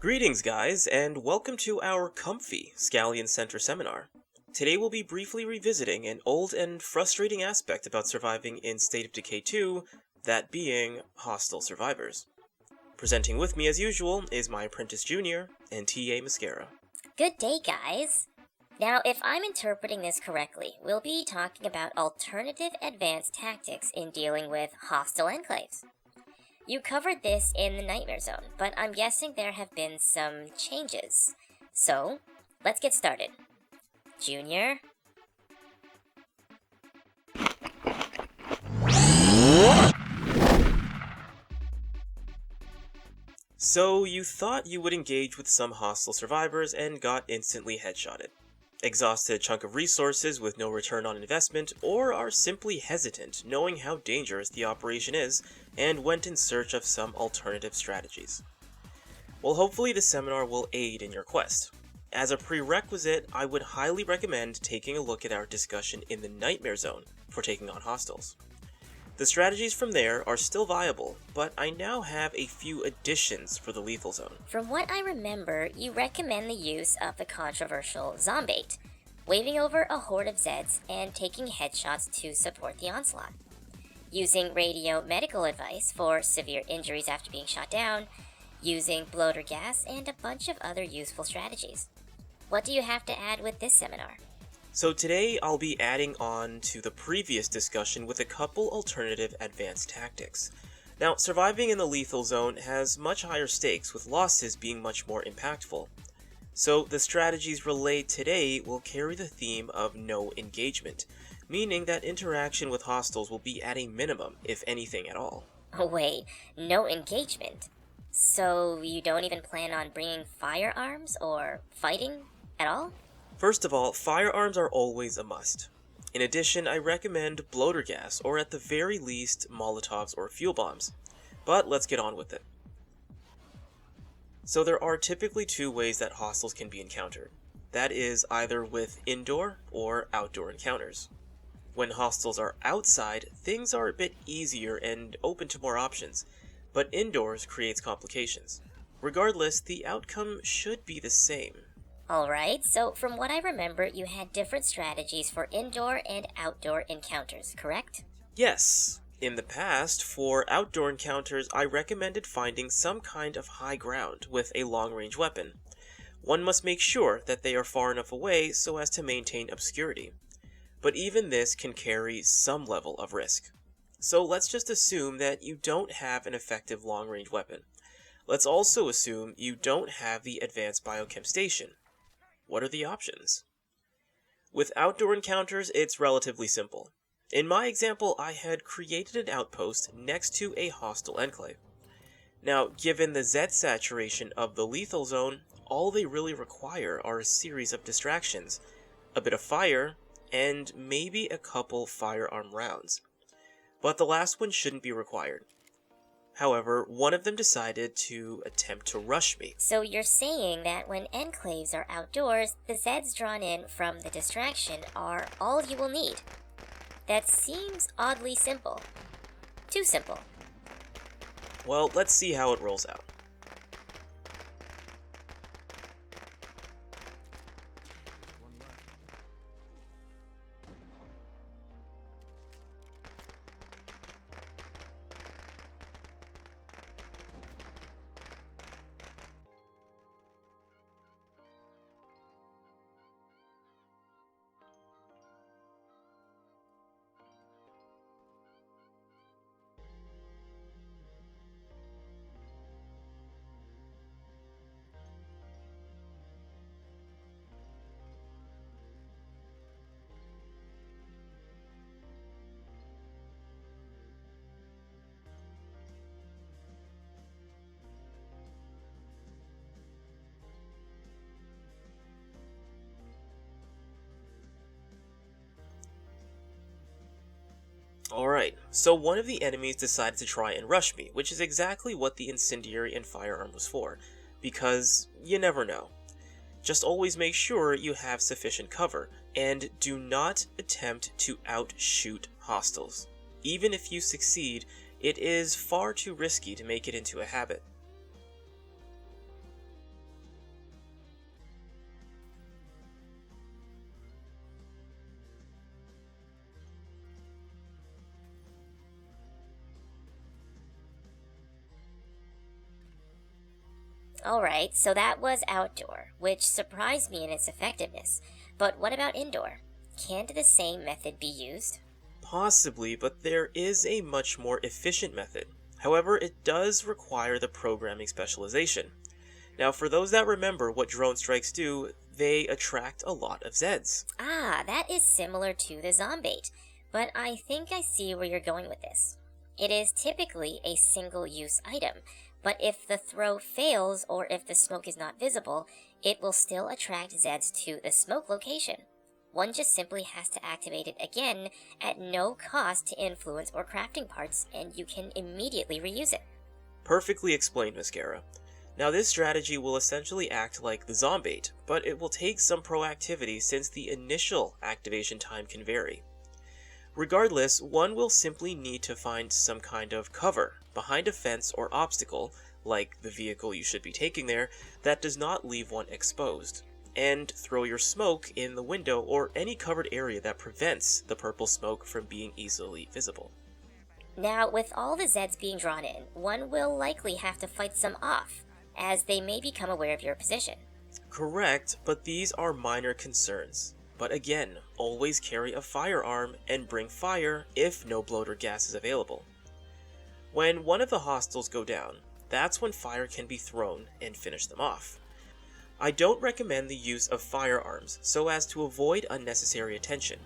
Greetings, guys, and welcome to our comfy Scallion Center seminar. Today we'll be briefly revisiting an old and frustrating aspect about surviving in State of Decay 2, that being hostile survivors. Presenting with me as usual is my apprentice junior and TA Mascara. Good day, guys! Now, if I'm interpreting this correctly, we'll be talking about alternative advanced tactics in dealing with hostile enclaves. You covered this in the Nightmare Zone, but I'm guessing there have been some changes. So, let's get started. Junior? So, you thought you would engage with some hostile survivors and got instantly headshotted. Exhausted a chunk of resources with no return on investment, or are simply hesitant knowing how dangerous the operation is, and went in search of some alternative strategies. Well, hopefully this seminar will aid in your quest. As a prerequisite, I would highly recommend taking a look at our discussion in the Nightmare Zone for taking on hostiles. The strategies from there are still viable, but I now have a few additions for the Lethal Zone. From what I remember, you recommend the use of the controversial Zombait, waving over a horde of Zeds and taking headshots to support the onslaught. Using radio medical advice for severe injuries after being shot down, using bloater gas, and a bunch of other useful strategies. What do you have to add with this seminar? So today I'll be adding on to the previous discussion with a couple alternative advanced tactics. Now, surviving in the Lethal Zone has much higher stakes, with losses being much more impactful. So the strategies relayed today will carry the theme of no engagement, meaning that interaction with hostiles will be at a minimum, if anything at all. Oh wait, no engagement? So you don't even plan on bringing firearms or fighting at all? First of all, firearms are always a must. In addition, I recommend bloater gas, or at the very least, Molotovs or fuel bombs. But let's get on with it. So there are typically two ways that hostiles can be encountered. That is either with indoor or outdoor encounters. When hostiles are outside, things are a bit easier and open to more options, but indoors creates complications. Regardless, the outcome should be the same. Alright, so from what I remember, you had different strategies for indoor and outdoor encounters, correct? Yes. In the past, for outdoor encounters, I recommended finding some kind of high ground with a long-range weapon. One must make sure that they are far enough away so as to maintain obscurity. But even this can carry some level of risk. So let's just assume that you don't have an effective long-range weapon. Let's also assume you don't have the advanced biochem station. What are the options? With outdoor encounters, it's relatively simple. In my example, I had created an outpost next to a hostile enclave. Now, given the Z saturation of the Lethal Zone, all they really require are a series of distractions, a bit of fire, and maybe a couple firearm rounds. But the last one shouldn't be required. However, one of them decided to attempt to rush me. So you're saying that when enclaves are outdoors, the Zeds drawn in from the distraction are all you will need. That seems oddly simple. Too simple. Well, let's see how it rolls out. Alright, so one of the enemies decided to try and rush me, which is exactly what the incendiary and firearm was for, because you never know. Just always make sure you have sufficient cover, and do not attempt to outshoot hostiles. Even if you succeed, it is far too risky to make it into a habit. Alright, so that was outdoor, which surprised me in its effectiveness. But what about indoor? Can't the same method be used? Possibly, but there is a much more efficient method. However, it does require the programming specialization. Now, for those that remember what drone strikes do, they attract a lot of Zeds. Ah, that is similar to the zombait, but I think I see where you're going with this. It is typically a single-use item, but if the throw fails or if the smoke is not visible, it will still attract Zeds to the smoke location. One just simply has to activate it again at no cost to influence or crafting parts, and you can immediately reuse it. Perfectly explained, Mascara. Now, this strategy will essentially act like the zombait, but it will take some proactivity since the initial activation time can vary. Regardless, one will simply need to find some kind of cover behind a fence or obstacle, like the vehicle you should be taking there, that does not leave one exposed, and throw your smoke in the window or any covered area that prevents the purple smoke from being easily visible. Now, with all the Zeds being drawn in, one will likely have to fight some off, as they may become aware of your position. Correct, but these are minor concerns. But again, always carry a firearm and bring fire if no bloater gas is available. When one of the hostiles go down, that's when fire can be thrown and finish them off. I don't recommend the use of firearms so as to avoid unnecessary attention.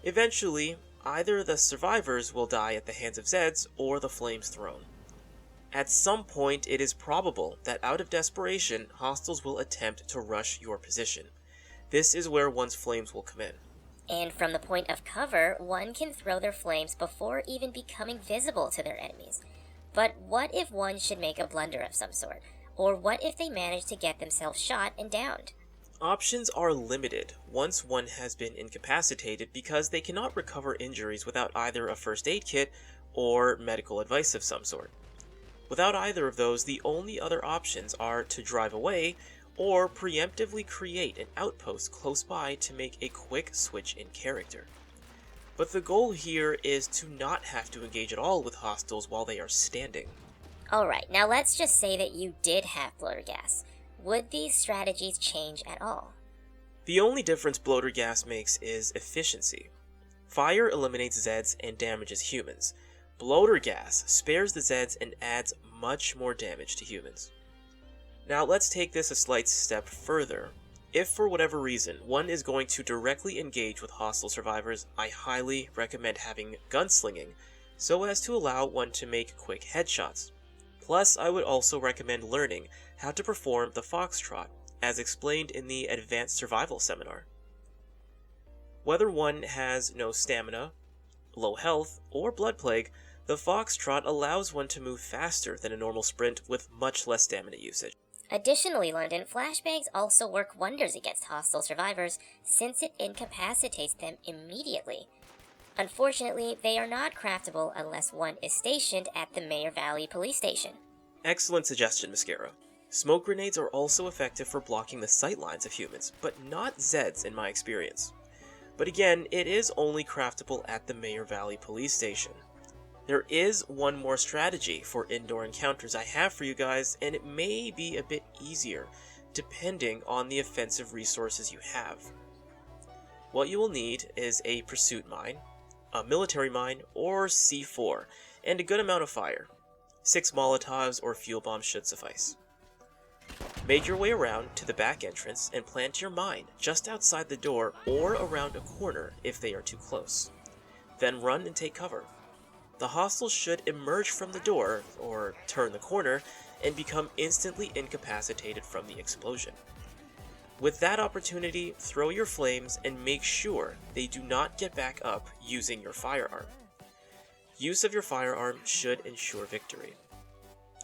Eventually, either the survivors will die at the hands of Zeds or the flames thrown. At some point, it is probable that out of desperation, hostiles will attempt to rush your position. This is where one's flames will come in. And from the point of cover, one can throw their flames before even becoming visible to their enemies. But what if one should make a blunder of some sort? Or what if they manage to get themselves shot and downed? Options are limited once one has been incapacitated because they cannot recover injuries without either a first aid kit or medical advice of some sort. Without either of those, the only other options are to drive away or preemptively create an outpost close by to make a quick switch in character. But the goal here is to not have to engage at all with hostiles while they are standing. Alright, now let's just say that you did have bloater gas. Would these strategies change at all? The only difference bloater gas makes is efficiency. Fire eliminates Zeds and damages humans. Bloater gas spares the Zeds and adds much more damage to humans. Now let's take this a slight step further. If for whatever reason one is going to directly engage with hostile survivors, I highly recommend having gunslinging so as to allow one to make quick headshots. Plus, I would also recommend learning how to perform the foxtrot, as explained in the Advanced Survival Seminar. Whether one has no stamina, low health, or blood plague, the foxtrot allows one to move faster than a normal sprint with much less stamina usage. Additionally, London, flashbangs also work wonders against hostile survivors since it incapacitates them immediately. Unfortunately, they are not craftable unless one is stationed at the Mayor Valley Police Station. Excellent suggestion, Mascara. Smoke grenades are also effective for blocking the sightlines of humans, but not Zeds in my experience. But again, it is only craftable at the Mayor Valley Police Station. There is one more strategy for indoor encounters I have for you guys, and it may be a bit easier, depending on the offensive resources you have. What you will need is a pursuit mine, a military mine, or C4, and a good amount of fire. 6 Molotovs or fuel bombs should suffice. Make your way around to the back entrance and plant your mine just outside the door or around a corner if they are too close. Then run and take cover. The hostiles should emerge from the door, or turn the corner, and become instantly incapacitated from the explosion. With that opportunity, throw your flames and make sure they do not get back up using your firearm. Use of your firearm should ensure victory.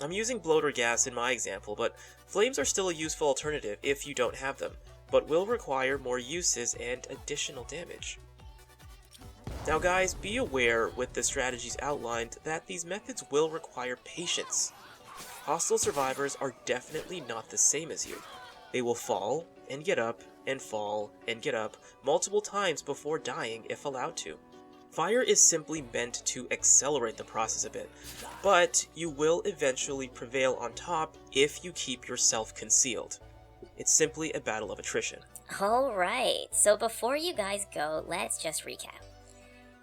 I'm using bloater gas in my example, but flames are still a useful alternative if you don't have them, but will require more uses and additional damage. Now guys, be aware with the strategies outlined that these methods will require patience. Hostile survivors are definitely not the same as you. They will fall and get up and fall and get up multiple times before dying if allowed to. Fire is simply meant to accelerate the process a bit, but you will eventually prevail on top if you keep yourself concealed. It's simply a battle of attrition. Alright, so before you guys go, let's just recap.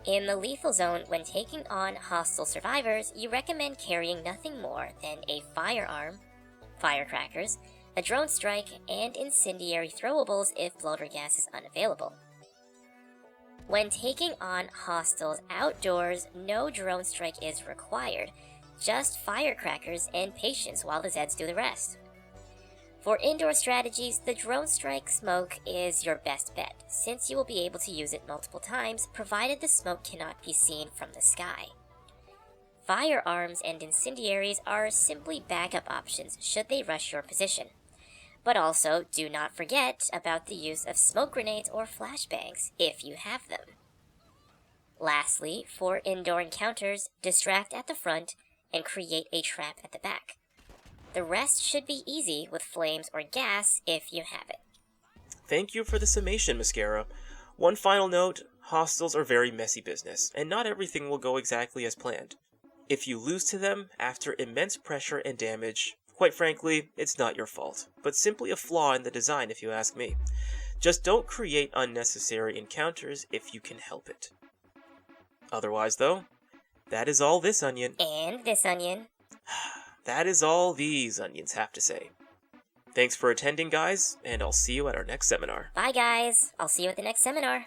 In the lethal zone, when taking on hostile survivors, you recommend carrying nothing more than a firearm, firecrackers, a drone strike, and incendiary throwables if bloater gas is unavailable. When taking on hostiles outdoors, no drone strike is required, just firecrackers and patience while the Zeds do the rest. For indoor strategies, the drone strike smoke is your best bet, since you will be able to use it multiple times, provided the smoke cannot be seen from the sky. Firearms and incendiaries are simply backup options should they rush your position. But also, do not forget about the use of smoke grenades or flashbangs, if you have them. Lastly, for indoor encounters, distract at the front and create a trap at the back. The rest should be easy with flames or gas if you have it. Thank you for the summation, Mascara. One final note, hostiles are very messy business, and not everything will go exactly as planned. If you lose to them after immense pressure and damage, quite frankly, it's not your fault, but simply a flaw in the design if you ask me. Just don't create unnecessary encounters if you can help it. Otherwise, though, that is all this onion. And this onion. That is all these onions have to say. Thanks for attending, guys, and I'll see you at our next seminar. Bye, guys. I'll see you at the next seminar.